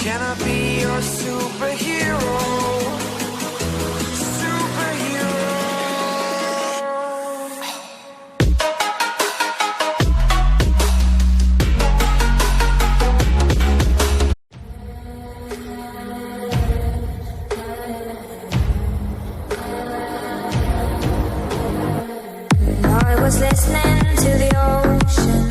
Can I be your superhero? I was listening to the ocean.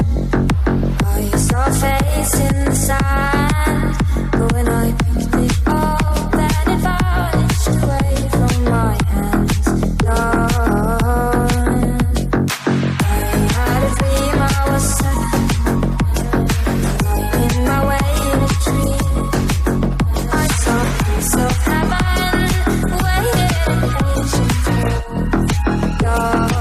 I saw a face in the sand, but when I picked it up, then it vanished away from my hands. Gone. I had a dream I was flying my way in a tree. I saw a piece of heaven waiting patiently. Gone.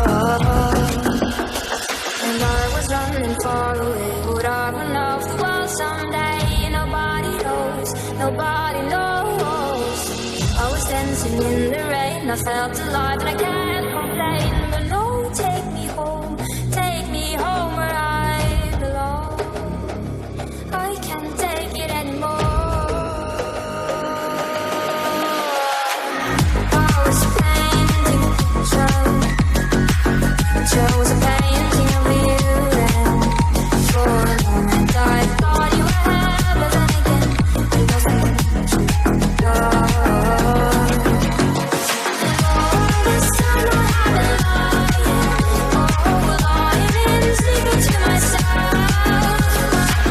Far away, would I run off the world someday? Nobody knows, nobody knows. I was dancing in the rain, I felt alive and I can't complain. But no, take me home where I belong. I can't take it anymore. I was painting a picture was a painting of you. For a moment I thought you were here, but then again it wasn't true. And all this time I have been lying, sleeping to myself.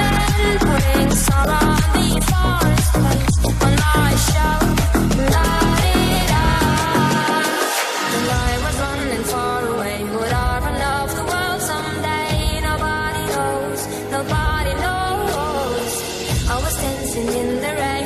I've been putting sorrow on the forest place on my shelf. Light it up. And I was running far away, would I run off the world someday? Nobody knows, I was dancing in the rain.